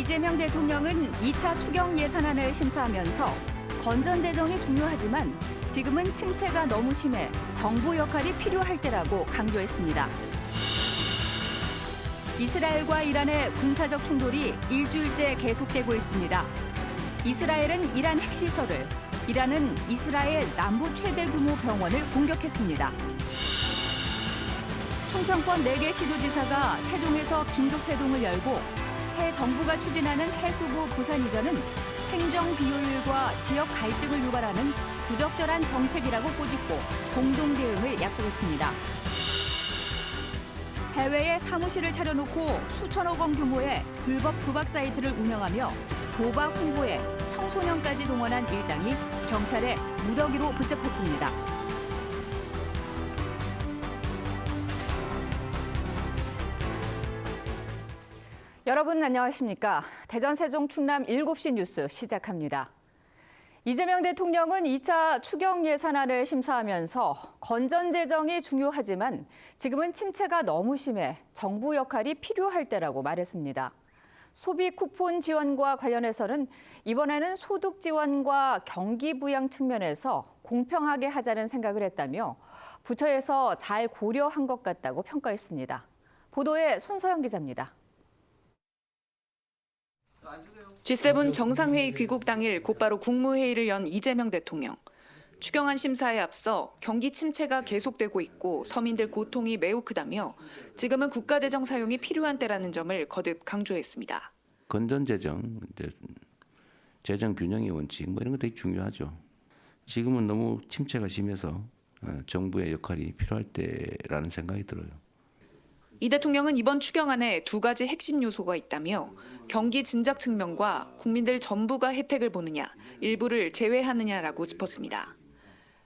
이재명 대통령은 2차 추경 예산안을 심사하면서 건전재정이 중요하지만 지금은 침체가 너무 심해 정부 역할이 필요할 때라고 강조했습니다. 이스라엘과 이란의 군사적 충돌이 일주일째 계속되고 있습니다. 이스라엘은 이란 핵시설을, 이란은 이스라엘 남부 최대 규모 병원을 공격했습니다. 충청권 4개 시도지사가 세종에서 긴급회동을 열고 새 정부가 추진하는 해수부 부산 이전은 행정 비효율과 지역 갈등을 유발하는 부적절한 정책이라고 꼬집고 공동 대응을 약속했습니다. 해외에 사무실을 차려놓고 수천억 원 규모의 불법 도박 사이트를 운영하며 도박 홍보에 청소년까지 동원한 일당이 경찰에 무더기로 붙잡혔습니다. 여러분 안녕하십니까? 대전 세종 충남 7시 뉴스 시작합니다. 이재명 대통령은 2차 추경 예산안을 심사하면서 건전재정이 중요하지만 지금은 침체가 너무 심해 정부 역할이 필요할 때라고 말했습니다. 소비 쿠폰 지원과 관련해서는 이번에는 소득 지원과 경기 부양 측면에서 공평하게 하자는 생각을 했다며 부처에서 잘 고려한 것 같다고 평가했습니다. 보도에 손서영 기자입니다. G7 정상회의 귀국 당일 곧바로 국무회의를 연 이재명 대통령. 추경안 심사에 앞서 경기 침체가 계속되고 있고 서민들 고통이 매우 크다며 지금은 국가재정 사용이 필요한 때라는 점을 거듭 강조했습니다. 건전재정, 재정 균형의 원칙 이런 거 되게 중요하죠. 지금은 너무 침체가 심해서 정부의 역할이 필요할 때라는 생각이 들어요. 이 대통령은 이번 추경안에 2가지 핵심 요소가 있다며 경기 진작 측면과 국민들 전부가 혜택을 보느냐, 일부를 제외하느냐라고 짚었습니다.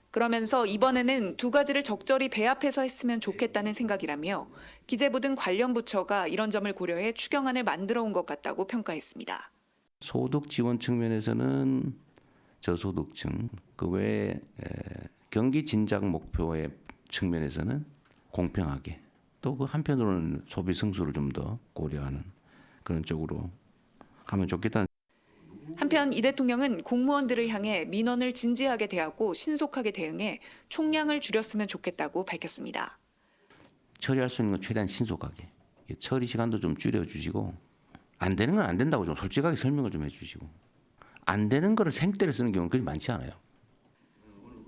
그러면서 이번에는 2가지를 적절히 배합해서 했으면 좋겠다는 생각이라며 기재부 등 관련 부처가 이런 점을 고려해 추경안을 만들어 온 것 같다고 평가했습니다. 소득 지원 측면에서는 저소득층, 그 외에 경기 진작 목표의 측면에서는 공평하게 또 그 한편으로는 소비 승수를 좀 더 고려하는 그런 쪽으로 하면 좋겠다는. 한편 이 대통령은 공무원들을 향해 민원을 진지하게 대하고 신속하게 대응해 총량을 줄였으면 좋겠다고 밝혔습니다. 처리할 수 있는 건 최대한 신속하게, 처리 시간도 좀 줄여주시고 안 되는 건 안 된다고 좀 솔직하게 설명을 좀 해주시고 안 되는 거를 생떼를 쓰는 경우는 그리 많지 않아요.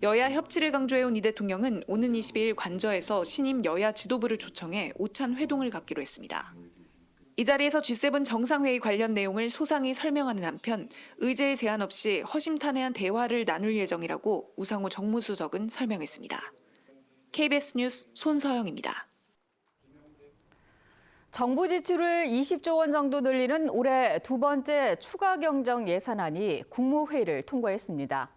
여야 협치를 강조해온 이 대통령은 오는 22일 관저에서 신임 여야 지도부를 초청해 오찬 회동을 갖기로 했습니다. 이 자리에서 G7 정상회의 관련 내용을 소상히 설명하는 한편 의제에 제한 없이 허심탄회한 대화를 나눌 예정이라고 우상호 정무수석은 설명했습니다. KBS 뉴스 손서영입니다. 정부 지출을 20조 원 정도 늘리는 올해 2번째 추가 경정 예산안이 국무회의를 통과했습니다.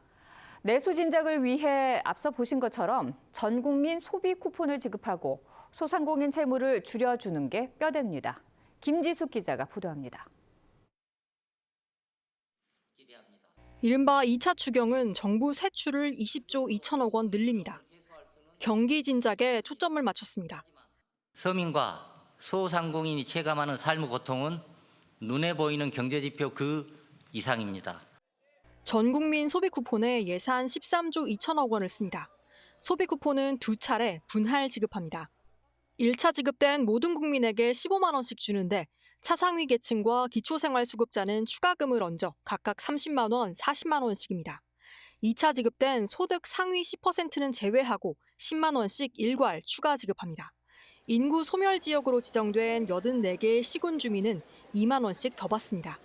내수 진작을 위해 앞서 보신 것처럼 전 국민 소비 쿠폰을 지급하고 소상공인 채무를 줄여주는 게 뼈대입니다. 김지숙 기자가 보도합니다. 이른바 2차 추경은 정부 세출을 20조 2천억 원 늘립니다. 경기 진작에 초점을 맞췄습니다. 서민과 소상공인이 체감하는 삶의 고통은 눈에 보이는 경제지표 그 이상입니다. 전 국민 소비 쿠폰에 예산 13조 2천억 원을 씁니다. 소비 쿠폰은 2차례 분할 지급합니다. 1차 지급된 모든 국민에게 15만 원씩 주는데 차상위 계층과 기초생활수급자는 추가금을 얹어 각각 30만 원, 40만 원씩입니다. 2차 지급된 소득 상위 10%는 제외하고 10만 원씩 일괄 추가 지급합니다. 인구 소멸 지역으로 지정된 84개의 시군 주민은 2만 원씩 더 받습니다.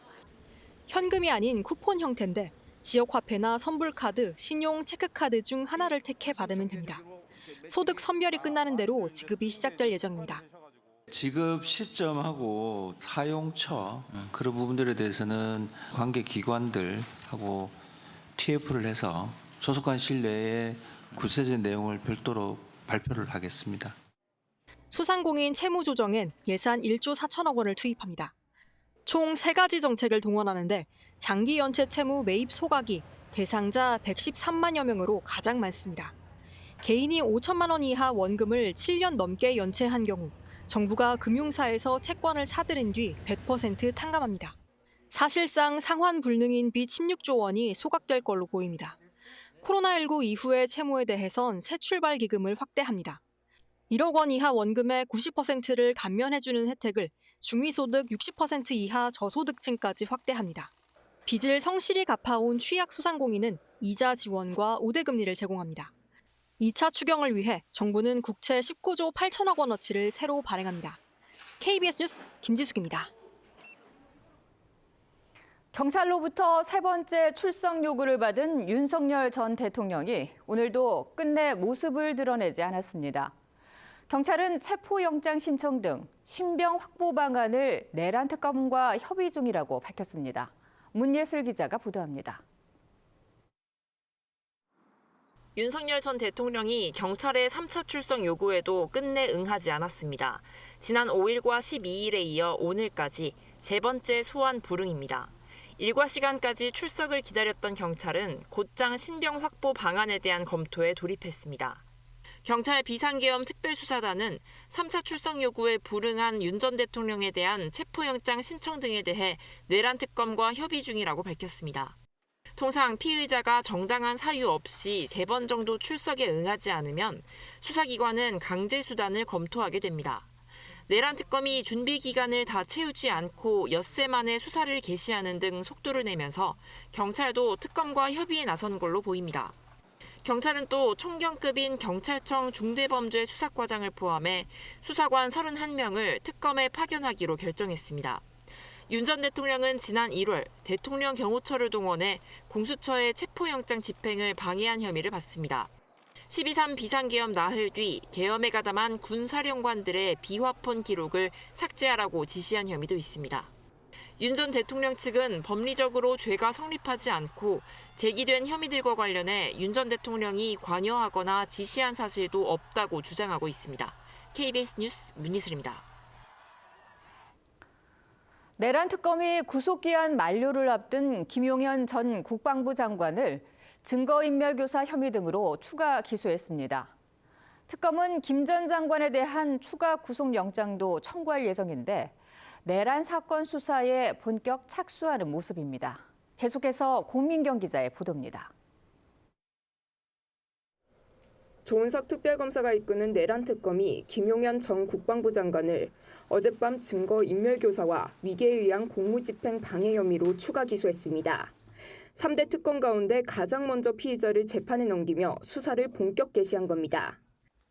현금이 아닌 쿠폰 형태인데 지역 화폐나 선불카드, 신용 체크카드 중 하나를 택해 받으면 됩니다. 소득 선별이 끝나는 대로 지급이 시작될 예정입니다. 지급 시점하고 사용처 그런 부분들에 대해서는 관계 기관들하고 TF를 해서 조속한 시일 내에 구체적인 내용을 별도로 발표를 하겠습니다. 소상공인 채무 조정엔 예산 1조 4천억 원을 투입합니다. 총 3가지 정책을 동원하는데 장기 연체 채무 매입 소각이 대상자 113만여 명으로 가장 많습니다. 개인이 5천만 원 이하 원금을 7년 넘게 연체한 경우 정부가 금융사에서 채권을 사들인 뒤 100% 탕감합니다. 사실상 상환 불능인 빚 16조 원이 소각될 걸로 보입니다. 코로나19 이후의 채무에 대해선 새 출발 기금을 확대합니다. 1억 원 이하 원금의 90%를 감면해주는 혜택을 중위소득 60% 이하 저소득층까지 확대합니다. 빚을 성실히 갚아온 취약 소상공인은 이자 지원과 우대금리를 제공합니다. 2차 추경을 위해 정부는 국채 19조 8천억 원어치를 새로 발행합니다. KBS 뉴스 김지숙입니다. 경찰로부터 세 번째 출석 요구를 받은 윤석열 전 대통령이 오늘도 끝내 모습을 드러내지 않았습니다. 경찰은 체포영장 신청 등 신병 확보 방안을 내란 특검과 협의 중이라고 밝혔습니다. 문예슬 기자가 보도합니다. 윤석열 전 대통령이 경찰의 3차 출석 요구에도 끝내 응하지 않았습니다. 지난 5일과 12일에 이어 오늘까지 세 번째 소환 불응입니다. 일과 시간까지 출석을 기다렸던 경찰은 곧장 신병 확보 방안에 대한 검토에 돌입했습니다. 경찰 비상계엄 특별수사단은 3차 출석 요구에 불응한 윤 전 대통령에 대한 체포영장 신청 등에 대해 내란 특검과 협의 중이라고 밝혔습니다. 통상 피의자가 정당한 사유 없이 3번 정도 출석에 응하지 않으면 수사기관은 강제 수단을 검토하게 됩니다. 내란 특검이 준비 기간을 다 채우지 않고 엿새 만에 수사를 개시하는 등 속도를 내면서 경찰도 특검과 협의에 나선 걸로 보입니다. 경찰은 또 총경급인 경찰청 중대범죄 수사과장을 포함해 수사관 31명을 특검에 파견하기로 결정했습니다. 윤 전 대통령은 지난 1월 대통령 경호처를 동원해 공수처의 체포영장 집행을 방해한 혐의를 받습니다. 12.3 비상계엄 나흘 뒤 계엄에 가담한 군 사령관들의 비화폰 기록을 삭제하라고 지시한 혐의도 있습니다. 윤 전 대통령 측은 법리적으로 죄가 성립하지 않고 제기된 혐의들과 관련해 윤 전 대통령이 관여하거나 지시한 사실도 없다고 주장하고 있습니다. KBS 뉴스 문희슬입니다. 내란 특검이 구속기한 만료를 앞둔 김용현 전 국방부 장관을 증거인멸교사 혐의 등으로 추가 기소했습니다. 특검은 김 전 장관에 대한 추가 구속영장도 청구할 예정인데 내란 사건 수사에 본격 착수하는 모습입니다. 계속해서 공민경 기자의 보도입니다. 조은석 특별검사가 이끄는 내란 특검이 김용현 전 국방부 장관을 어젯밤 증거인멸교사와 위계에 의한 공무집행 방해 혐의로 추가 기소했습니다. 3대 특검 가운데 가장 먼저 피의자를 재판에 넘기며 수사를 본격 개시한 겁니다.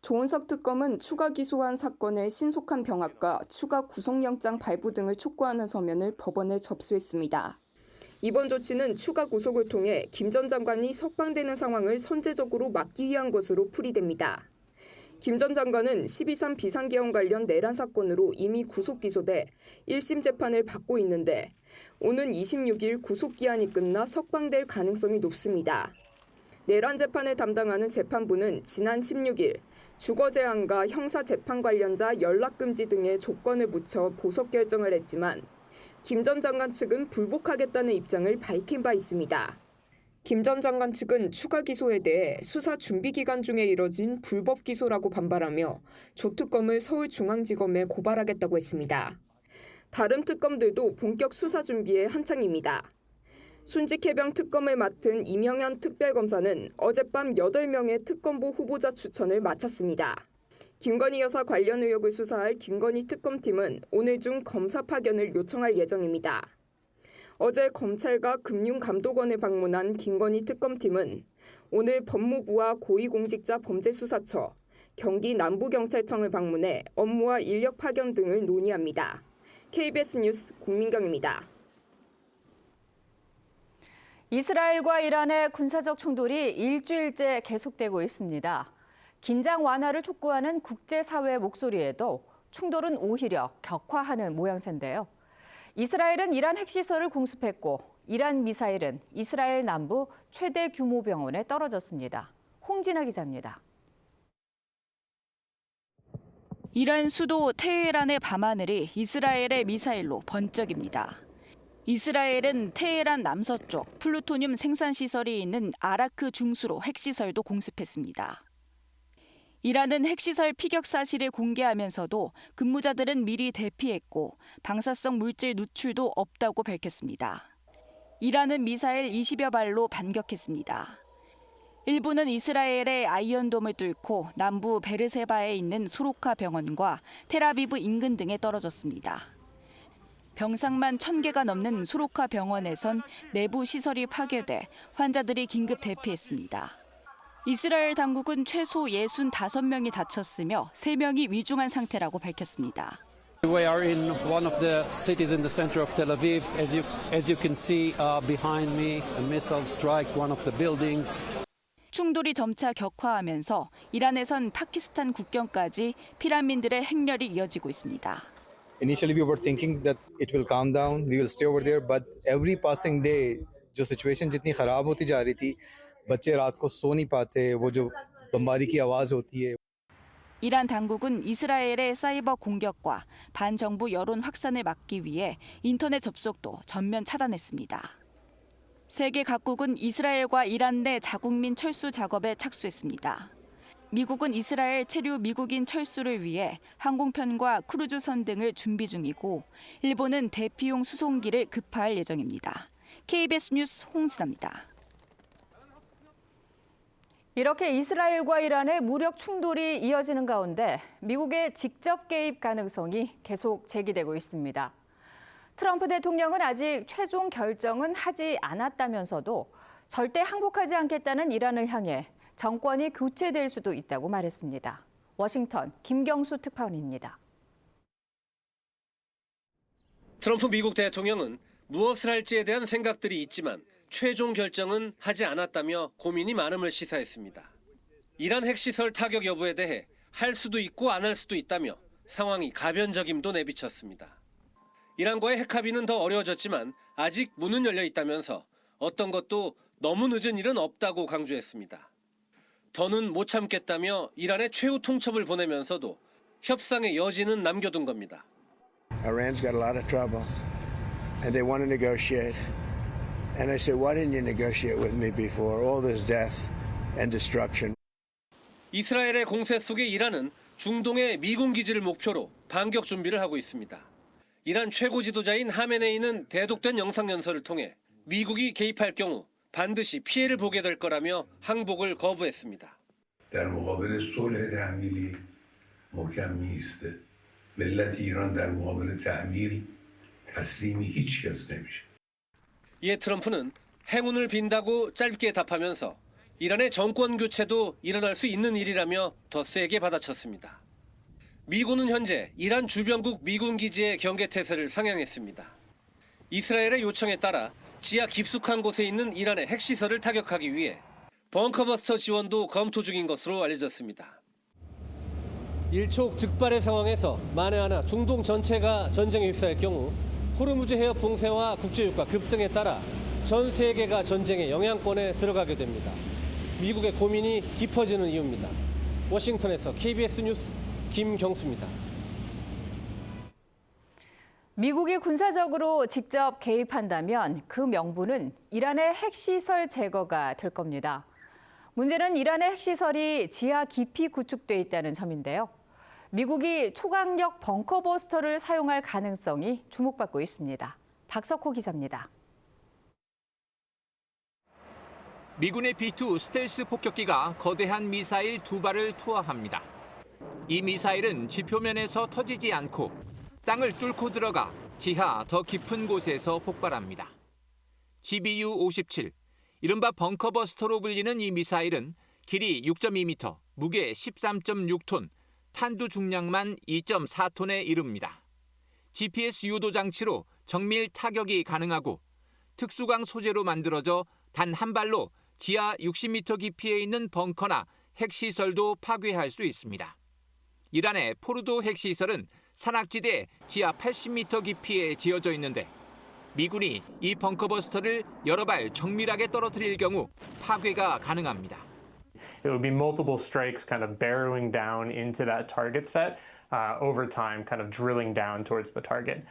조은석 특검은 추가 기소한 사건의 신속한 병합과 추가 구속영장 발부 등을 촉구하는 서면을 법원에 접수했습니다. 이번 조치는 추가 구속을 통해 김 전 장관이 석방되는 상황을 선제적으로 막기 위한 것으로 풀이됩니다. 김 전 장관은 12.3 비상계엄 관련 내란 사건으로 이미 구속 기소돼 1심 재판을 받고 있는데 오는 26일 구속기한이 끝나 석방될 가능성이 높습니다. 내란 재판을 담당하는 재판부는 지난 16일 주거 제한과 형사 재판 관련자 연락금지 등의 조건을 붙여 보석 결정을 했지만 김 전 장관 측은 불복하겠다는 입장을 밝힌 바 있습니다. 김 전 장관 측은 추가 기소에 대해 수사 준비 기간 중에 이뤄진 불법 기소라고 반발하며 조특검을 서울중앙지검에 고발하겠다고 했습니다. 다른 특검들도 본격 수사 준비에 한창입니다. 순직해병 특검을 맡은 이명현 특별검사는 어젯밤 8명의 특검보 후보자 추천을 마쳤습니다. 김건희 여사 관련 의혹을 수사할 김건희 특검팀은 오늘 중 검사 파견을 요청할 예정입니다. 어제 검찰과 금융감독원을 방문한 김건희 특검팀은 오늘 법무부와 고위공직자범죄수사처, 경기 남부경찰청을 방문해 업무와 인력 파견 등을 논의합니다. KBS 뉴스 공민경입니다. 이스라엘과 이란의 군사적 충돌이 일주일째 계속되고 있습니다. 긴장 완화를 촉구하는 국제사회의 목소리에도 충돌은 오히려 격화하는 모양새인데요. 이스라엘은 이란 핵시설을 공습했고 이란 미사일은 이스라엘 남부 최대 규모 병원에 떨어졌습니다. 홍진아 기자입니다. 이란 수도 테헤란의 밤하늘이 이스라엘의 미사일로 번쩍입니다. 이스라엘은 테헤란 남서쪽 플루토늄 생산시설이 있는 아라크 중수로 핵시설도 공습했습니다. 이란은 핵시설 피격 사실을 공개하면서도 근무자들은 미리 대피했고 방사성 물질 누출도 없다고 밝혔습니다. 이란은 미사일 20여 발로 반격했습니다. 일부는 이스라엘의 아이언돔을 뚫고 남부 베르세바에 있는 소로카 병원과 텔아비브 인근 등에 떨어졌습니다. 병상만 1,000개가 넘는 소로카 병원에선 내부 시설이 파괴돼 환자들이 긴급 대피했습니다. 이스라엘 당국은 최소 65명이 다쳤으며 3명이 위중한 상태라고 밝혔습니다. We are in one of the cities in the center of Tel Aviv. As you can see behind me, a missile struck one of the buildings. 충돌이 점차 격화하면서 이란에선 파키스탄 국경까지 피난민들의 행렬이 이어지고 있습니다. Initially we were thinking that it will calm down, we will stay over there, but every passing day जो सिचुएशन जितनी खराब होती जा रही थी, बच्चे रात को सो नहीं पाते, वो जो बमबारी की आवाज होती है. 이란 당국은 이스라엘의 사이버 공격과 반정부 여론 확산을 막기 위해 인터넷 접속도 전면 차단했습니다. 세계 각국은 이스라엘과 이란 내 자국민 철수 작업에 착수했습니다. 미국은 이스라엘 체류 미국인 철수를 위해 항공편과 크루즈선 등을 준비 중이고 일본은 대피용 수송기를 급파할 예정입니다. KBS 뉴스 홍진아입니다. 이렇게 이스라엘과 이란의 무력 충돌이 이어지는 가운데 미국의 직접 개입 가능성이 계속 제기되고 있습니다. 트럼프 대통령은 아직 최종 결정은 하지 않았다면서도 절대 항복하지 않겠다는 이란을 향해 정권이 교체될 수도 있다고 말했습니다. 워싱턴 김경수 특파원입니다. 트럼프 미국 대통령은 무엇을 할지에 대한 생각들이 있지만 최종 결정은 하지 않았다며 고민이 많음을 시사했습니다. 이란 핵시설 타격 여부에 대해 할 수도 있고 안 할 수도 있다며 상황이 가변적임도 내비쳤습니다. 이란과의 핵합의는 더 어려워졌지만 아직 문은 열려 있다면서 어떤 것도 너무 늦은 일은 없다고 강조했습니다. 더는 못 참겠다며 이란의 최후 통첩을 보내면서도 협상의 여지는 남겨둔 겁니다. Iran's got a lot of trouble and they want to negotiate. And I said, why didn't you negotiate with me before all this death and destruction? 이스라엘의 공세 속에 이란은 중동의 미군 기지를 목표로 반격 준비를 하고 있습니다. 이란 최고 지도자인 하메네이는 대독된 영상연설을 통해 미국이 개입할 경우 반드시 피해를 보게 될 거라며 항복을 거부했습니다. در مقابل صلح تحمیلی محکم میایسته. ملت ایران در مقابل تحمیل تسلیم هیچ کس نمیشه. 이에 트럼프는 행운을 빈다고 짧게 답하면서 이란의 정권 교체도 일어날 수 있는 일이라며 더 세게 받아쳤습니다. 미군은 현재 이란 주변국 미군 기지의 경계태세를 상향했습니다. 이스라엘의 요청에 따라 지하 깊숙한 곳에 있는 이란의 핵시설을 타격하기 위해 벙커버스터 지원도 검토 중인 것으로 알려졌습니다. 일촉즉발의 상황에서 만에 하나 중동 전체가 전쟁에 휩싸일 경우 호르무즈 해협 봉쇄와 국제유가 급등에 따라 전 세계가 전쟁의 영향권에 들어가게 됩니다. 미국의 고민이 깊어지는 이유입니다. 워싱턴에서 KBS 뉴스 김경수입니다. 미국이 군사적으로 직접 개입한다면 그 명분은 이란의 핵시설 제거가 될 겁니다. 문제는 이란의 핵시설이 지하 깊이 구축돼 있다는 점인데요. 미국이 초강력 벙커버스터를 사용할 가능성이 주목받고 있습니다. 박석호 기자입니다. 미군의 B-2 스텔스 폭격기가 거대한 미사일 2발을 투하합니다. 이 미사일은 지표면에서 터지지 않고 땅을 뚫고 들어가 지하 더 깊은 곳에서 폭발합니다. GBU-57, 이른바 벙커버스터로 불리는 이 미사일은 길이 6.2m, 무게 13.6톤, 탄두 중량만 2.4톤에 이릅니다. GPS 유도 장치로 정밀 타격이 가능하고 특수광 소재로 만들어져 단 한 발로 지하 60m 깊이에 있는 벙커나 핵시설도 파괴할 수 있습니다. 이란의 포르도 핵시설은 산악지대 지하 80m 깊이에 지어져 있는데 미군이 이 벙커버스터를 여러 발 정밀하게 떨어뜨릴 경우 파괴가 가능합니다. It would be multiple strikes kind of barreling down into that target set over time, kind of drilling down towards the target.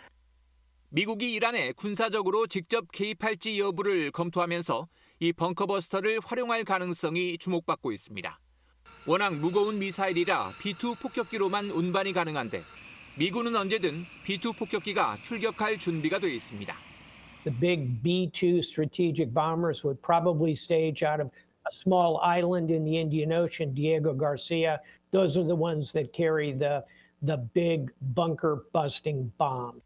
미국이 이란에 군사적으로 직접 개입할지 여부를 검토하면서 이 벙커버스터를 활용할 가능성이 주목받고 있습니다. 워낙 무거운 미사일이라 B-2 폭격기로만 운반이 가능한데 미군은 언제든 B-2 폭격기가 출격할 준비가 돼 있습니다. The big B-2 strategic bombers would probably stage out of a small island in the Indian Ocean, Diego Garcia. Those are the ones that carry the big bunker-busting bomb.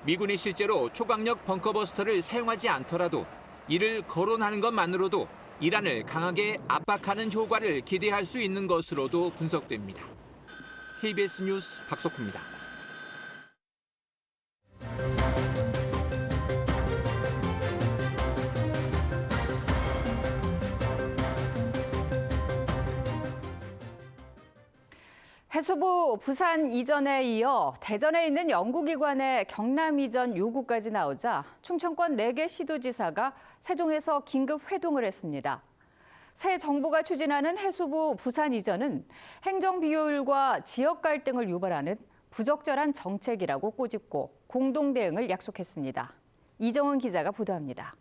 미군이 실제로 초강력 벙커버스터를 사용하지 않더라도 이를 거론하는 것만으로도 이란을 강하게 압박하는 효과를 기대할 수 있는 것으로도 분석됩니다. KBS 뉴스 박석훈입니다. 해수부 부산 이전에 이어 대전에 있는 연구기관의 경남 이전 요구까지 나오자 충청권 4개 시도지사가 세종에서 긴급 회동을 했습니다. 새 정부가 추진하는 해수부 부산 이전은 행정 비효율과 지역 갈등을 유발하는 부적절한 정책이라고 꼬집고 공동 대응을 약속했습니다. 이정은 기자가 보도합니다.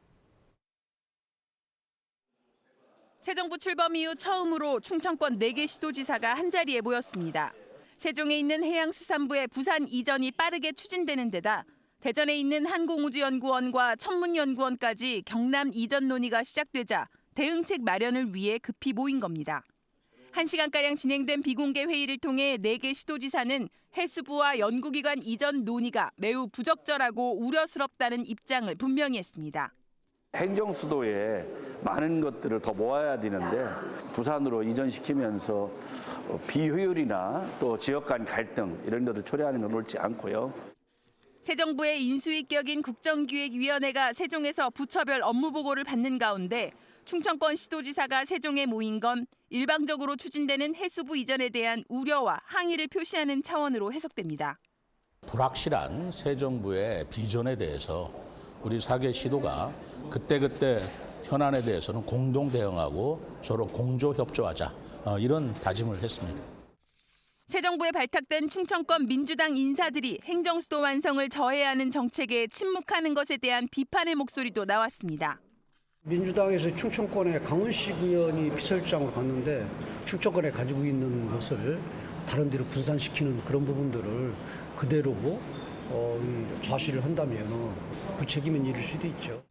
새 정부 출범 이후 처음으로 충청권 4개 시도지사가 한자리에 모였습니다. 세종에 있는 해양수산부의 부산 이전이 빠르게 추진되는 데다 대전에 있는 항공우주연구원과 천문연구원까지 경남 이전 논의가 시작되자 대응책 마련을 위해 급히 모인 겁니다. 1시간가량 진행된 비공개 회의를 통해 4개 시도지사는 해수부와 연구기관 이전 논의가 매우 부적절하고 우려스럽다는 입장을 분명히 했습니다. 행정수도에 많은 것들을 더 모아야 되는데 부산으로 이전시키면서 비효율이나 또 지역 간 갈등 이런 것을 초래하는 건 옳지 않고요. 새 정부의 인수위격인 국정기획위원회가 세종에서 부처별 업무 보고를 받는 가운데 충청권 시도지사가 세종에 모인 건 일방적으로 추진되는 해수부 이전에 대한 우려와 항의를 표시하는 차원으로 해석됩니다. 불확실한 새 정부의 비전에 대해서 우리 4개 시도가 그때그때 현안에 대해서는 공동 대응하고 서로 공조 협조하자 이런 다짐을 했습니다. 새 정부에 발탁된 충청권 민주당 인사들이 행정수도 완성을 저해하는 정책에 침묵하는 것에 대한 비판의 목소리도 나왔습니다. 민주당에서 충청권에 강훈식 의원이 비서실장으로 갔는데 충청권에 가지고 있는 것을 다른 데로 분산시키는 그런 부분들을 그대로 좌시를 한다면 부책임은 이를 수도 있죠.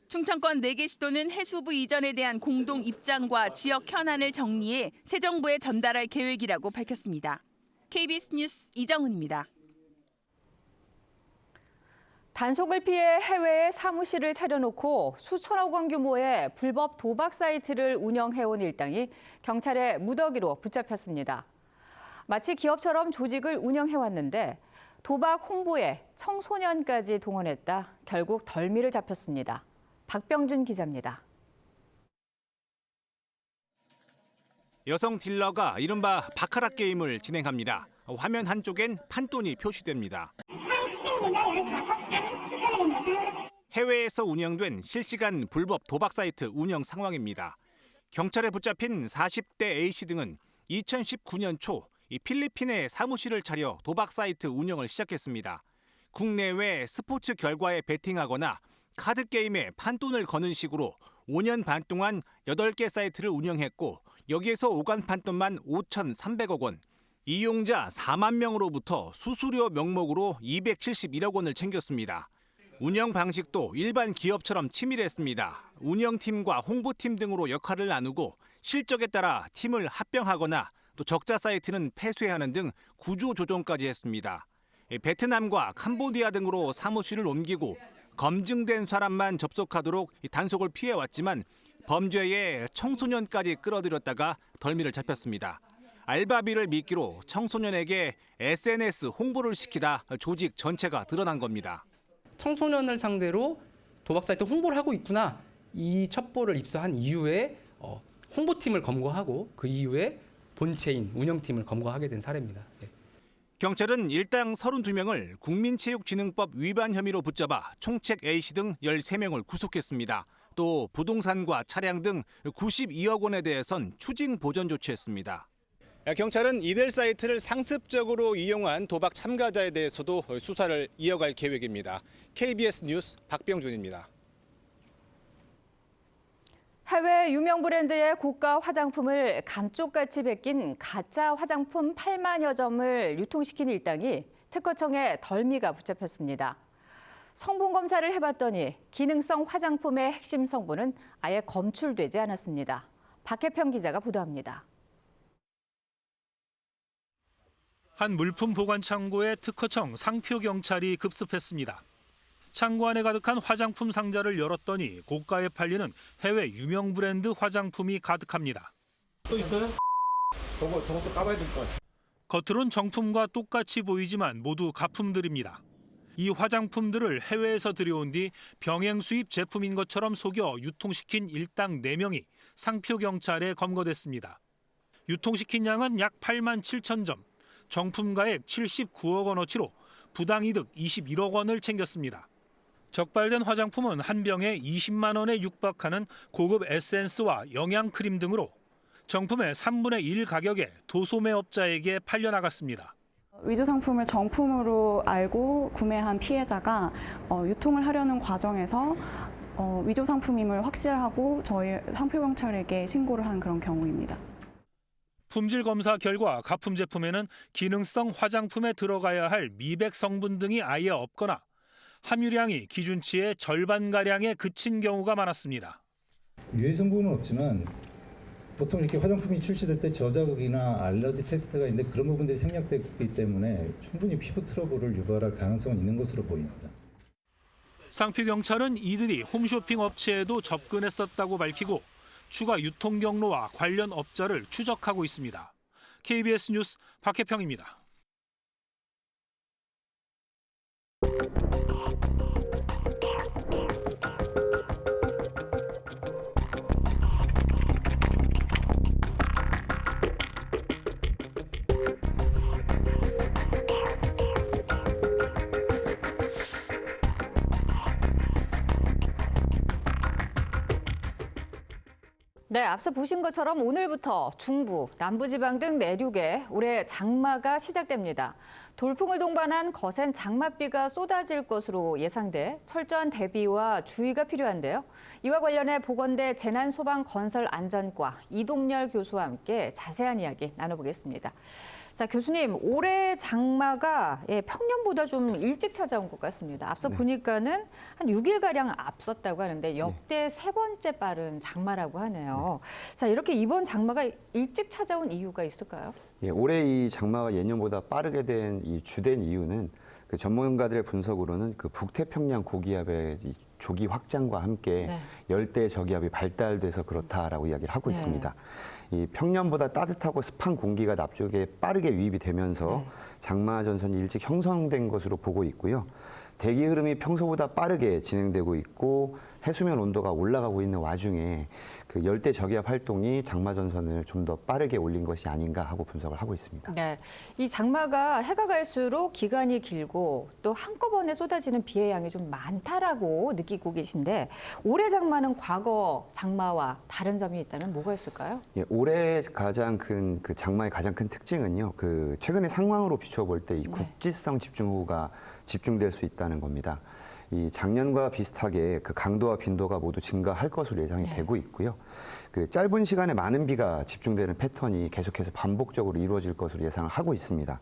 충청권 4개 시도는 해수부 이전에 대한 공동 입장과 지역 현안을 정리해 새 정부에 전달할 계획이라고 밝혔습니다. KBS 뉴스 이정은입니다. 단속을 피해 해외에 사무실을 차려놓고 수천억 원 규모의 불법 도박 사이트를 운영해온 일당이 경찰의 무더기로 붙잡혔습니다. 마치 기업처럼 조직을 운영해왔는데 도박 홍보에 청소년까지 동원했다 결국 덜미를 잡혔습니다. 박병준 기자입니다. 여성 딜러가 이른바 바카라 게임을 진행합니다. 화면 한쪽엔 판돈이 표시됩니다. 해외에서 운영된 실시간 불법 도박 사이트 운영 상황입니다. 경찰에 붙잡힌 40대 A씨 등은 2019년 초 필리핀에 사무실을 차려 도박 사이트 운영을 시작했습니다. 국내외 스포츠 결과에 베팅하거나 카드 게임에 판돈을 거는 식으로 5년 반 동안 8개 사이트를 운영했고 여기에서 오간 판돈만 5,300억 원, 이용자 4만 명으로부터 수수료 명목으로 271억 원을 챙겼습니다. 운영 방식도 일반 기업처럼 치밀했습니다. 운영팀과 홍보팀 등으로 역할을 나누고 실적에 따라 팀을 합병하거나 또 적자 사이트는 폐쇄하는 등 구조 조정까지 했습니다. 베트남과 캄보디아 등으로 사무실을 옮기고 검증된 사람만 접속하도록 단속을 피해왔지만 범죄에 청소년까지 끌어들였다가 덜미를 잡혔습니다. 알바비를 미끼로 청소년에게 SNS 홍보를 시키다 조직 전체가 드러난 겁니다. 청소년을 상대로 도박 사이트 홍보를 하고 있구나. 이 첩보를 입수한 이후에 홍보팀을 검거하고 그 이후에 본체인 운영팀을 검거하게 된 사례입니다. 경찰은 일당 32명을 국민체육진흥법 위반 혐의로 붙잡아 총책 A씨 등 13명을 구속했습니다. 또 부동산과 차량 등 92억 원에 대해선 추징 보전 조치했습니다. 경찰은 이들 사이트를 상습적으로 이용한 도박 참가자에 대해서도 수사를 이어갈 계획입니다. KBS 뉴스 박병준입니다. 해외 유명 브랜드의 고가 화장품을 감쪽같이 베낀 가짜 화장품 8만여 점을 유통시킨 일당이 특허청에 덜미가 붙잡혔습니다. 성분 검사를 해봤더니 기능성 화장품의 핵심 성분은 아예 검출되지 않았습니다. 박혜평 기자가 보도합니다. 한 물품 보관 창고에 특허청 상표 경찰이 급습했습니다. 창고 안에 가득한 화장품 상자를 열었더니 고가에 팔리는 해외 유명 브랜드 화장품이 가득합니다. 또 있어요? 저것도 까봐야 될 것 같아요. 겉으론 정품과 똑같이 보이지만 모두 가품들입니다. 이 화장품들을 해외에서 들여온 뒤 병행 수입 제품인 것처럼 속여 유통시킨 일당 4명이 상표 경찰에 검거됐습니다. 유통시킨 양은 약 8만 7천 점, 정품가액 79억 원어치로 부당이득 21억 원을 챙겼습니다. 적발된 화장품은 한 병에 20만 원에 육박하는 고급 에센스와 영양크림 등으로 정품의 3분의 1 가격에 도소매업자에게 팔려나갔습니다. 위조 상품을 정품으로 알고 구매한 피해자가 유통을 하려는 과정에서 위조 상품임을 확실하고 저희 상표경찰에게 신고를 한 그런 경우입니다. 품질 검사 결과 가품 제품에는 기능성 화장품에 들어가야 할 미백 성분 등이 아예 없거나 함유량이 기준치의 절반가량에 그친 경우가 많았습니다. 유해 성분은 없지만 보통 이렇게 화장품이 출시될 때 저자극이나 알러지 테스트가 있는데 그런 부분들이 생략되기 때문에 충분히 피부 트러블을 유발할 가능성은 있는 것으로 보입니다. 상표 경찰은 이들이 홈쇼핑 업체에도 접근했었다고 밝히고 추가 유통 경로와 관련 업자를 추적하고 있습니다. KBS 뉴스 박혜평입니다. 네, 앞서 보신 것처럼 오늘부터 중부, 남부지방 등 내륙에 올해 장마가 시작됩니다. 돌풍을 동반한 거센 장맛비가 쏟아질 것으로 예상돼 철저한 대비와 주의가 필요한데요. 이와 관련해 보건대 재난소방건설안전과 이동열 교수와 함께 자세한 이야기 나눠보겠습니다. 자, 교수님, 올해 장마가 평년보다 좀 일찍 찾아온 것 같습니다. 앞서 보니까는 한 6일가량 앞섰다고 하는데 역대 세 번째 빠른 장마라고 하네요. 자, 이렇게 이번 장마가 일찍 찾아온 이유가 있을까요? 예, 올해 이 장마가 예년보다 빠르게 된 이 주된 이유는 그 전문가들의 분석으로는 그 북태평양 고기압의 이 조기 확장과 함께 열대 저기압이 발달돼서 그렇다라고 이야기를 하고 있습니다. 이 평년보다 따뜻하고 습한 공기가 남쪽에 빠르게 유입이 되면서 장마 전선이 일찍 형성된 것으로 보고 있고요. 대기 흐름이 평소보다 빠르게 진행되고 있고 해수면 온도가 올라가고 있는 와중에 그 열대 저기압 활동이 장마 전선을 좀 더 빠르게 올린 것이 아닌가 하고 분석을 하고 있습니다. 네, 이 장마가 해가 갈수록 기간이 길고 또 한꺼번에 쏟아지는 비의 양이 좀 많다라고 느끼고 계신데 올해 장마는 과거 장마와 다른 점이 있다면 뭐가 있을까요? 예, 올해 가장 큰 그 장마의 가장 큰 특징은요. 그 최근의 상황으로 비춰볼 때 이 국지성 집중호우가 집중될 수 있다는 겁니다. 이 작년과 비슷하게 그 강도와 빈도가 모두 증가할 것으로 예상이 되고 있고요. 그 짧은 시간에 많은 비가 집중되는 패턴이 계속해서 반복적으로 이루어질 것으로 예상을 하고 있습니다.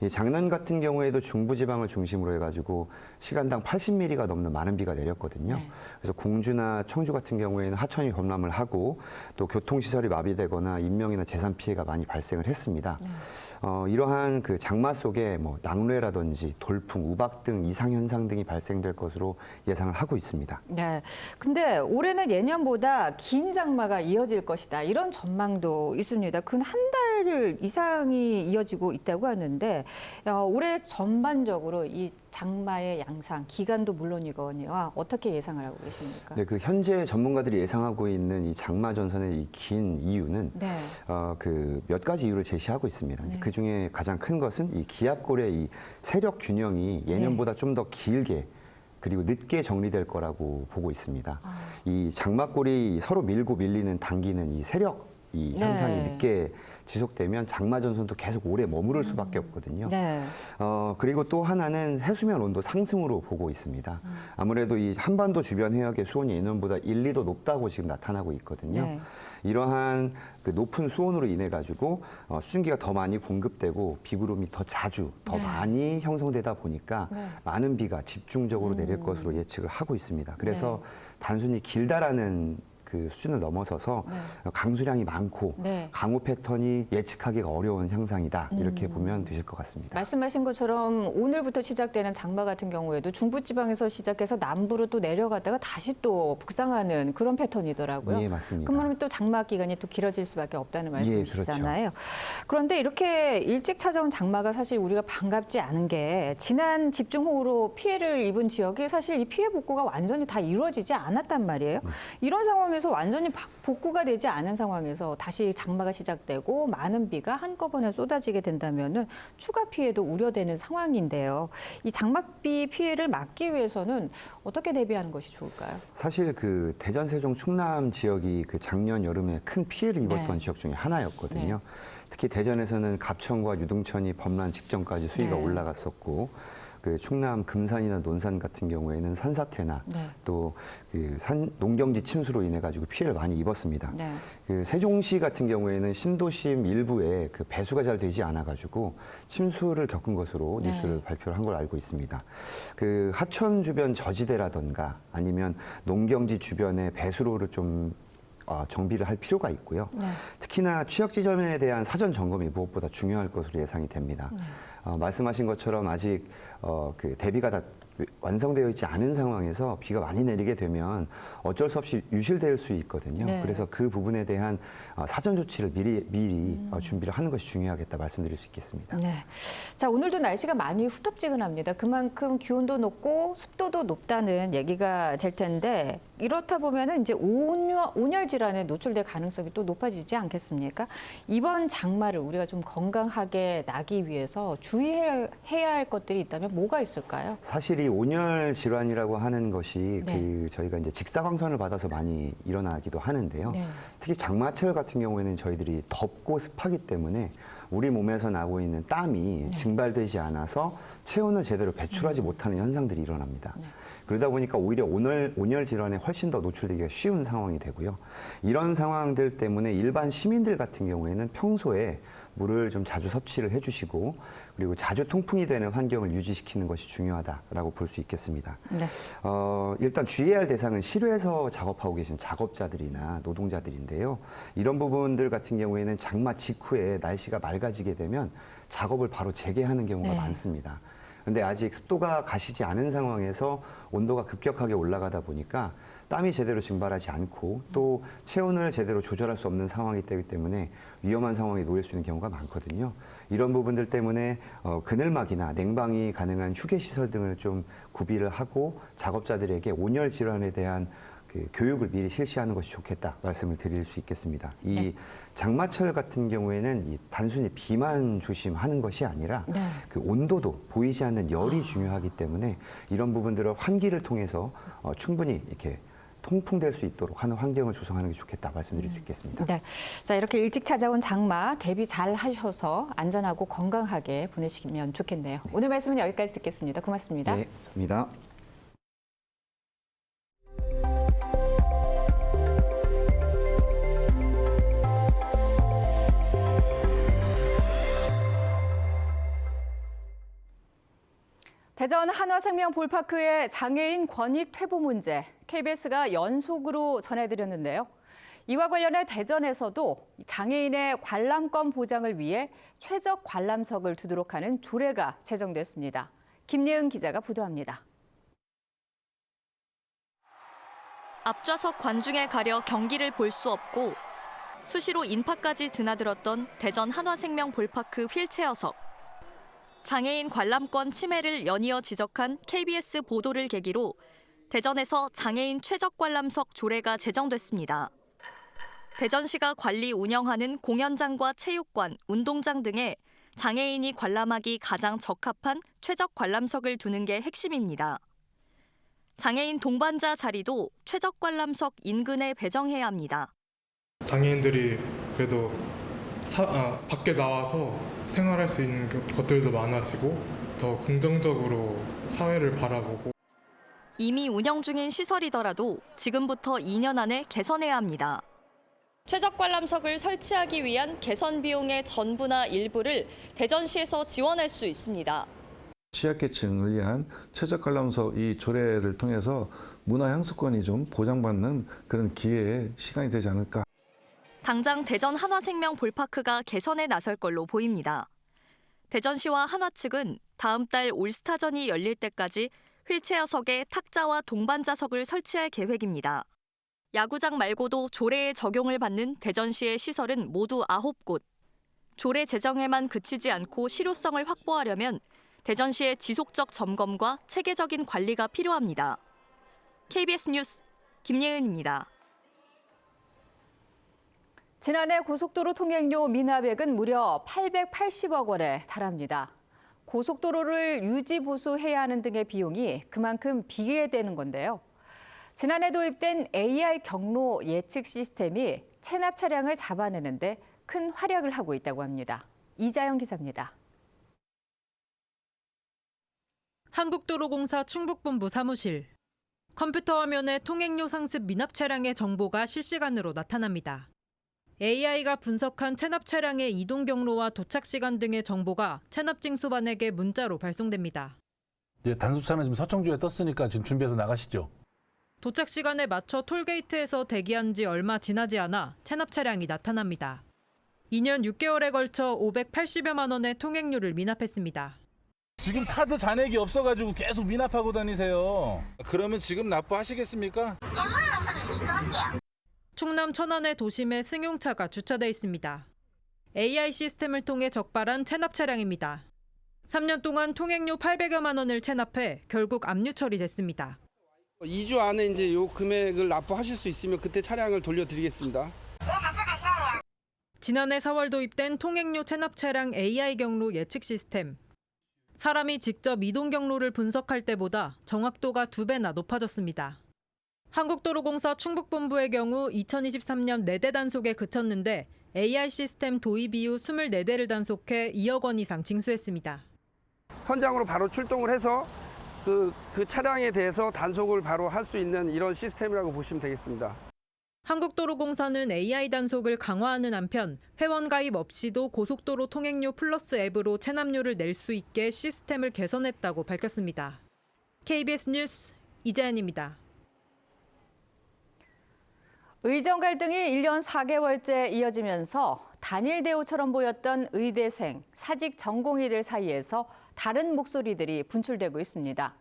이 작년 같은 경우에도 중부지방을 중심으로 해가지고 시간당 80mm가 넘는 많은 비가 내렸거든요. 그래서 공주나 청주 같은 경우에는 하천이 범람을 하고 또 교통시설이 마비되거나 인명이나 재산 피해가 많이 발생을 했습니다. 이러한 그 장마 속에 뭐 낙뢰라든지 돌풍, 우박 등 이상 현상 등이 발생될 것으로 예상을 하고 있습니다. 네, 근데 올해는 예년보다 긴 장마가 이어질 것이다. 이런 전망도 있습니다. 근 한 달 이상이 이어지고 있다고 하는데 올해 전반적으로 이 장마의 양상, 기간도 물론이거니와 어떻게 예상을 하고 계십니까? 네, 그 현재 전문가들이 예상하고 있는 이 장마 전선의 이 긴 이유는 그 몇 가지 이유를 제시하고 있습니다. 그 중에 가장 큰 것은 이 기압골의 이 세력 균형이 예년보다 좀 더 길게 그리고 늦게 정리될 거라고 보고 있습니다. 이 장마골이 서로 밀고 밀리는 당기는 이 세력 이 네. 현상이 늦게 지속되면 장마 전선도 계속 오래 머무를 수밖에 없거든요. 네. 그리고 또 하나는 해수면 온도 상승으로 보고 있습니다. 아무래도 이 한반도 주변 해역의 수온이 예년보다 1, 2도 높다고 지금 나타나고 있거든요. 네. 이러한 그 높은 수온으로 인해 가지고 수증기가 더 많이 공급되고 비구름이 더 자주, 더 네. 많이 형성되다 보니까 네. 많은 비가 집중적으로 내릴 것으로 예측을 하고 있습니다. 그래서 네. 단순히 길다라는 그 수준을 넘어서서 강수량이 많고 네. 강우 패턴이 예측하기가 어려운 현상이다. 이렇게 보면 되실 것 같습니다. 말씀하신 것처럼 오늘부터 시작되는 장마 같은 경우에도 중부지방에서 시작해서 남부로 또 내려가다가 다시 또 북상하는 그런 패턴이더라고요. 예, 맞습니다. 그러면 또 장마 기간이 또 길어질 수밖에 없다는 말씀이시잖아요. 그렇죠. 그런데 이렇게 일찍 찾아온 장마가 사실 우리가 반갑지 않은 게 지난 집중호우로 피해를 입은 지역이 사실 이 피해 복구가 완전히 다 이루어지지 않았단 말이에요. 이런 상황에서 완전히 복구가 되지 않은 상황에서 다시 장마가 시작되고 많은 비가 한꺼번에 쏟아지게 된다면은 추가 피해도 우려되는 상황인데요. 이 장맛비 피해를 막기 위해서는 어떻게 대비하는 것이 좋을까요? 사실 그 대전, 세종, 충남 지역이 그 작년 여름에 큰 피해를 입었던 네. 지역 중에 하나였거든요. 네. 특히 대전에서는 갑천과 유등천이 범람 직전까지 수위가 네. 올라갔었고, 그 충남 금산이나 논산 같은 경우에는 산사태나 네. 또 그 농경지 침수로 인해 가지고 피해를 많이 입었습니다. 네. 그 세종시 같은 경우에는 신도심 일부에 그 배수가 잘 되지 않아 가지고 침수를 겪은 것으로 네. 뉴스를 발표를 한 걸 알고 있습니다. 그 하천 주변 저지대라던가 아니면 농경지 주변에 배수로를 좀 정비를 할 필요가 있고요. 네. 특히나 취약 지점에 대한 사전 점검이 무엇보다 중요할 것으로 예상이 됩니다. 말씀하신 것처럼 아직 그 대비가 다 완성되어 있지 않은 상황에서 비가 많이 내리게 되면 어쩔 수 없이 유실될 수 있거든요. 네. 그래서 그 부분에 대한 사전 조치를 미리 준비를 하는 것이 중요하겠다 말씀드릴 수 있겠습니다. 네. 자, 오늘도 날씨가 많이 후텁지근합니다. 그만큼 기온도 높고 습도도 높다는 얘기가 될 텐데 이렇다 보면은 이제 온열 질환에 노출될 가능성이 또 높아지지 않겠습니까? 이번 장마를 우리가 좀 건강하게 나기 위해서 주의해야 할 것들이 있다면 뭐가 있을까요? 사실 이 온열 질환이라고 하는 것이 네. 그 저희가 이제 직사광선을 받아서 많이 일어나기도 하는데요. 네. 특히 장마철 같은 경우에는 저희들이 덥고 습하기 때문에 우리 몸에서 나고 있는 땀이 증발되지 않아서 체온을 제대로 배출하지 못하는 현상들이 일어납니다. 그러다 보니까 오히려 온열 질환에 훨씬 더 노출되기가 쉬운 상황이 되고요. 이런 상황들 때문에 일반 시민들 같은 경우에는 평소에 물을 좀 자주 섭취를 해주시고 그리고 자주 통풍이 되는 환경을 유지시키는 것이 중요하다라고 볼 수 있겠습니다. 네. 일단 주의해야 할 대상은 실외에서 작업하고 계신 작업자들이나 노동자들인데요. 이런 부분들 같은 경우에는 장마 직후에 날씨가 맑아지게 되면 작업을 바로 재개하는 경우가 네. 많습니다. 근데 아직 습도가 가시지 않은 상황에서 온도가 급격하게 올라가다 보니까 땀이 제대로 증발하지 않고 또 체온을 제대로 조절할 수 없는 상황이 되기 때문에 위험한 상황에 놓일 수 있는 경우가 많거든요. 이런 부분들 때문에 그늘막이나 냉방이 가능한 휴게시설 등을 좀 구비를 하고 작업자들에게 온열 질환에 대한 그 교육을 미리 실시하는 것이 좋겠다 말씀을 드릴 수 있겠습니다. 이 장마철 같은 경우에는 이 단순히 비만 조심하는 것이 아니라 그 온도도 보이지 않는 열이 중요하기 때문에 이런 부분들을 환기를 통해서 충분히 이렇게 통풍될 수 있도록 하는 환경을 조성하는 게 좋겠다 말씀드릴 수 있겠습니다. 네. 자, 이렇게 일찍 찾아온 장마 대비 잘 하셔서 안전하고 건강하게 보내시면 좋겠네요. 오늘 말씀은 여기까지 듣겠습니다. 고맙습니다. 네, 감사합니다. 대전 한화생명 볼파크의 장애인 권익 퇴보 문제, KBS가 연속으로 전해드렸는데요. 이와 관련해 대전에서도 장애인의 관람권 보장을 위해 최적 관람석을 두도록 하는 조례가 제정됐습니다. 김예은 기자가 보도합니다. 앞좌석 관중에 가려 경기를 볼 수 없고 수시로 인파까지 드나들었던 대전 한화생명 볼파크 휠체어석. 장애인 관람권 침해를 연이어 지적한 KBS 보도를 계기로 대전에서 장애인 최적 관람석 조례가 제정됐습니다. 대전시가 관리 운영하는 공연장과 체육관, 운동장 등에 장애인이 관람하기 가장 적합한 최적 관람석을 두는 게 핵심입니다. 장애인 동반자 자리도 최적 관람석 인근에 배정해야 합니다. 장애인들이 그래도 밖에 나와서 생활할 수 있는 것들도 많아지고 더 긍정적으로 사회를 바라보고 이미 운영 중인 시설이더라도 지금부터 2년 안에 개선해야 합니다. 최적 관람석을 설치하기 위한 개선 비용의 전부나 일부를 대전시에서 지원할 수 있습니다. 취약계층을 위한 최적 관람석 이 조례를 통해서 문화 향수권이 좀 보장받는 그런 기회의 시간이 되지 않을까. 당장 대전 한화생명 볼파크가 개선에 나설 걸로 보입니다. 대전시와 한화 측은 다음 달 올스타전이 열릴 때까지 휠체어석에 탁자와 동반자석을 설치할 계획입니다. 야구장 말고도 조례의 적용을 받는 대전시의 시설은 모두 9곳. 조례 제정에만 그치지 않고 실효성을 확보하려면 대전시의 지속적 점검과 체계적인 관리가 필요합니다. KBS 뉴스 김예은입니다. 지난해 고속도로 통행료 미납액은 무려 880억 원에 달합니다. 고속도로를 유지 보수해야 하는 등의 비용이 그만큼 비례되는 건데요. 지난해 도입된 AI 경로 예측 시스템이 체납 차량을 잡아내는데 큰 활약을 하고 있다고 합니다. 이자영 기자입니다. 한국도로공사 충북본부 사무실. 컴퓨터 화면에 통행료 상습 미납 차량의 정보가 실시간으로 나타납니다. AI가 분석한 체납 차량의 이동 경로와 도착 시간 등의 정보가 체납 징수반에게 문자로 발송됩니다. 단속차는 지금 서청주에 떴으니까 지금 준비해서 나가시죠. 도착 시간에 맞춰 톨게이트에서 대기한 지 얼마 지나지 않아 체납 차량이 나타납니다. 2년 6개월에 걸쳐 580여만 원의 통행료를 미납했습니다. 지금 카드 잔액이 없어가지고 계속 미납하고 다니세요. 그러면 지금 납부하시겠습니까? 충남 천안의 도심에 승용차가 주차돼 있습니다. AI 시스템을 통해 적발한 체납 차량입니다. 3년 동안 통행료 800여만 원을 체납해 결국 압류 처리됐습니다. 2주 안에 이제 요 금액을 납부하실 수 있으면 그때 차량을 돌려드리겠습니다. 지난해 4월 도입된 통행료 체납 차량 AI 경로 예측 시스템. 사람이 직접 이동 경로를 분석할 때보다 정확도가 2배나 높아졌습니다. 한국도로공사 충북본부의 경우 2023년 4대 단속에 그쳤는데 AI 시스템 도입 이후 24대를 단속해 2억 원 이상 징수했습니다. 현장으로 바로 출동을 해서 그 차량에 대해서 단속을 바로 할 수 있는 이런 시스템이라고 보시면 되겠습니다. 한국도로공사는 AI 단속을 강화하는 한편 회원 가입 없이도 고속도로 통행료 플러스 앱으로 체납료를 낼 수 있게 시스템을 개선했다고 밝혔습니다. KBS 뉴스 이재은입니다. 의정 갈등이 1년 4개월째 이어지면서 단일 대우처럼 보였던 의대생, 사직 전공의들 사이에서 다른 목소리들이 분출되고 있습니다.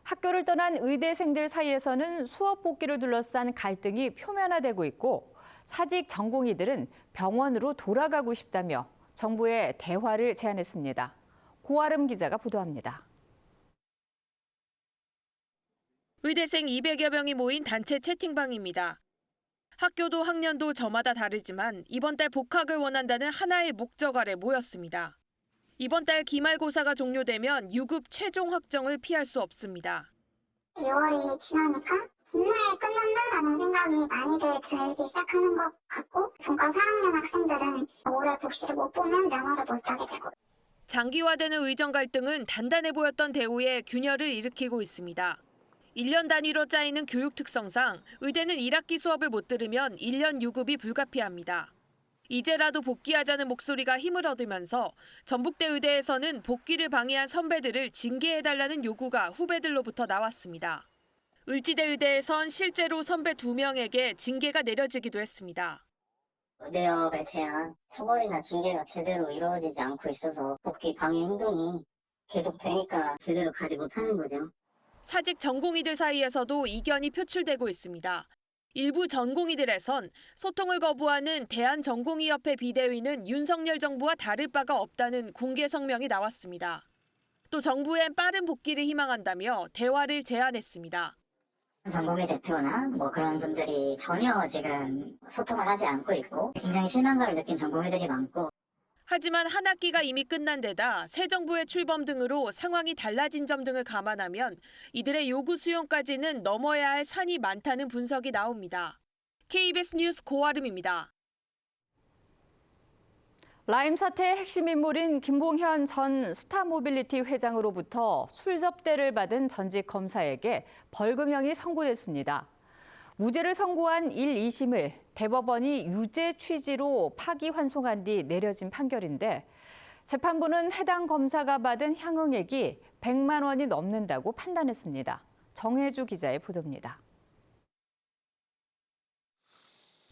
학교를 떠난 의대생들 사이에서는 수업 복귀를 둘러싼 갈등이 표면화되고 있고 사직 전공의들은 병원으로 돌아가고 싶다며 정부에 대화를 제안했습니다. 고아름 기자가 보도합니다. 의대생 200여 명이 모인 단체 채팅방입니다. 학교도 학년도 저마다 다르지만 이번 달 복학을 원한다는 하나의 목적 아래 모였습니다. 이번 달 기말고사가 종료되면 유급 최종 확정을 피할 수 없습니다. 6월이 지나니까 정말 끝난다라는 생각이 많이들 들기 시작하는 것 같고 본과 4학년 학생들은 올해 복시를 못 보면 면허를 못 따게 되고. 장기화되는 의정 갈등은 단단해 보였던 대우에 균열을 일으키고 있습니다. 1년 단위로 짜이는 교육 특성상 의대는 1학기 수업을 못 들으면 1년 유급이 불가피합니다. 이제라도 복귀하자는 목소리가 힘을 얻으면서 전북대 의대에서는 복귀를 방해한 선배들을 징계해달라는 요구가 후배들로부터 나왔습니다. 을지대 의대에선 실제로 선배 2명에게 징계가 내려지기도 했습니다. 의대업에 대한 처벌이나 징계가 제대로 이루어지지 않고 있어서 복귀 방해 행동이 계속되니까 제대로 가지 못하는 거죠. 사직 전공의들 사이에서도 이견이 표출되고 있습니다. 일부 전공의들에선 소통을 거부하는 대한전공의협회 비대위는 윤석열 정부와 다를 바가 없다는 공개 성명이 나왔습니다. 또 정부엔 빠른 복귀를 희망한다며 대화를 제안했습니다. 전공의 대표나 그런 분들이 전혀 지금 소통을 하지 않고 있고 굉장히 실망감을 느낀 전공의들이 많고 하지만 한 학기가 이미 끝난 데다 새 정부의 출범 등으로 상황이 달라진 점 등을 감안하면 이들의 요구 수용까지는 넘어야 할 산이 많다는 분석이 나옵니다. KBS 뉴스 고아름입니다. 라임 사태의 핵심 인물인 김봉현 전 스타모빌리티 회장으로부터 술접대를 받은 전직 검사에게 벌금형이 선고됐습니다. 무죄를 선고한 1, 2심을 대법원이 유죄 취지로 파기환송한 뒤 내려진 판결인데 재판부는 해당 검사가 받은 향응액이 100만 원이 넘는다고 판단했습니다. 정혜주 기자의 보도입니다.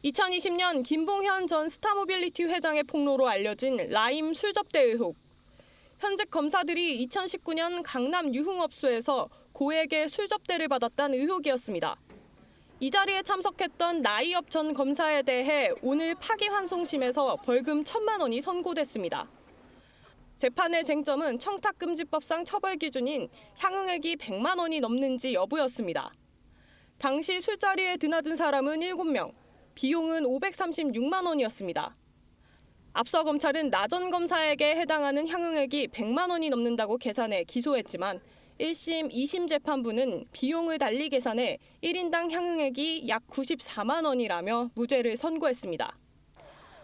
2020년 김봉현 전 스타모빌리티 회장의 폭로로 알려진 라임 술접대 의혹. 현직 검사들이 2019년 강남 유흥업소에서 고액의 술접대를 받았다는 의혹이었습니다. 이 자리에 참석했던 나이업 전 검사에 대해 오늘 파기환송심에서 벌금 1,000만 원이 선고됐습니다. 재판의 쟁점은 청탁금지법상 처벌 기준인 향응액이 100만 원이 넘는지 여부였습니다. 당시 술자리에 드나든 사람은 7명. 비용은 536만 원이었습니다. 앞서 검찰은 나 전 검사에게 해당하는 향응액이 100만 원이 넘는다고 계산해 기소했지만 1심, 2심 재판부는 비용을 달리 계산해 1인당 향응액이 약 94만 원이라며 무죄를 선고했습니다.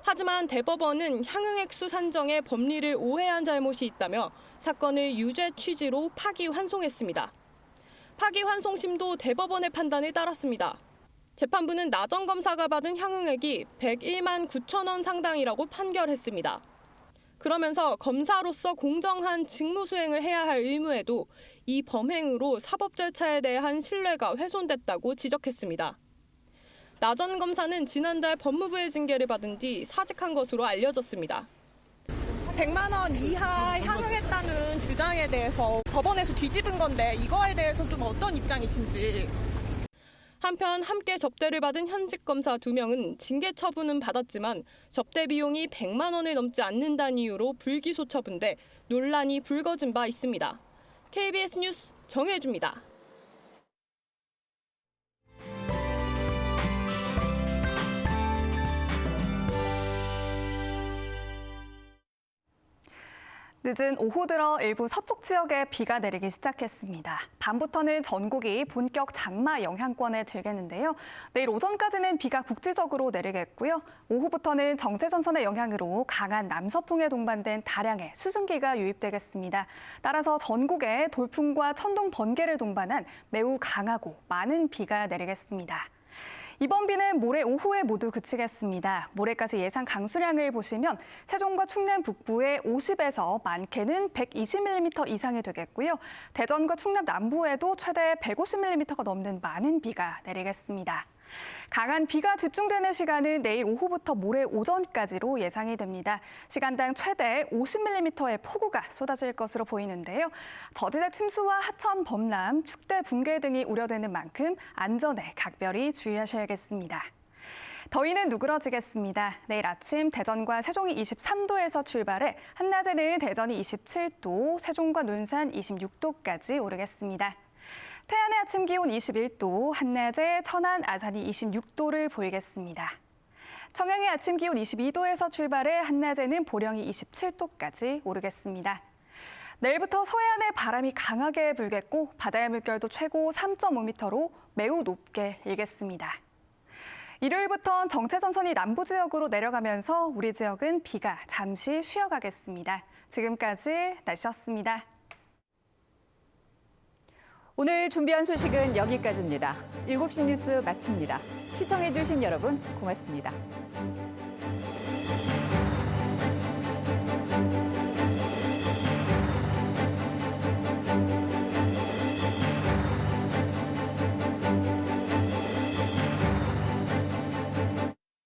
하지만 대법원은 향응액수 산정에 법리를 오해한 잘못이 있다며 사건을 유죄 취지로 파기환송했습니다. 파기환송심도 대법원의 판단을 따랐습니다. 재판부는 나 전 검사가 받은 향응액이 101만 9천 원 상당이라고 판결했습니다. 그러면서 검사로서 공정한 직무 수행을 해야 할 의무에도 이 범행으로 사법 절차에 대한 신뢰가 훼손됐다고 지적했습니다. 나 전 검사는 지난달 법무부의 징계를 받은 뒤 사직한 것으로 알려졌습니다. 100만 원 이하 향응했다는 주장에 대해서 법원에서 뒤집은 건데 이거에 대해서 좀 어떤 입장이신지. 한편 함께 접대를 받은 현직 검사 2명은 징계 처분은 받았지만 접대 비용이 100만 원을 넘지 않는다는 이유로 불기소 처분돼 논란이 불거진 바 있습니다. KBS 뉴스 정혜주입니다. 늦은 오후 들어 일부 서쪽 지역에 비가 내리기 시작했습니다. 밤부터는 전국이 본격 장마 영향권에 들겠는데요. 내일 오전까지는 비가 국지적으로 내리겠고요. 오후부터는 정체전선의 영향으로 강한 남서풍에 동반된 다량의 수증기가 유입되겠습니다. 따라서 전국에 돌풍과 천둥, 번개를 동반한 매우 강하고 많은 비가 내리겠습니다. 이번 비는 모레 오후에 모두 그치겠습니다. 모레까지 예상 강수량을 보시면 세종과 충남 북부에 50에서 많게는 120mm 이상이 되겠고요. 대전과 충남 남부에도 최대 150mm가 넘는 많은 비가 내리겠습니다. 강한 비가 집중되는 시간은 내일 오후부터 모레 오전까지로 예상이 됩니다. 시간당 최대 50mm의 폭우가 쏟아질 것으로 보이는데요. 저지대 침수와 하천 범람, 축대 붕괴 등이 우려되는 만큼 안전에 각별히 주의하셔야겠습니다. 더위는 누그러지겠습니다. 내일 아침 대전과 세종이 23도에서 출발해 한낮에는 대전이 27도, 세종과 논산 26도까지 오르겠습니다. 태안의 아침 기온 21도, 한낮에 천안, 아산이 26도를 보이겠습니다. 청양의 아침 기온 22도에서 출발해 한낮에는 보령이 27도까지 오르겠습니다. 내일부터 서해안에 바람이 강하게 불겠고 바다의 물결도 최고 3.5m로 매우 높게 일겠습니다. 일요일부터 정체전선이 남부 지역으로 내려가면서 우리 지역은 비가 잠시 쉬어가겠습니다. 지금까지 날씨였습니다. 오늘 준비한 소식은 여기까지입니다. 7시 뉴스 마칩니다. 시청해주신 여러분 고맙습니다.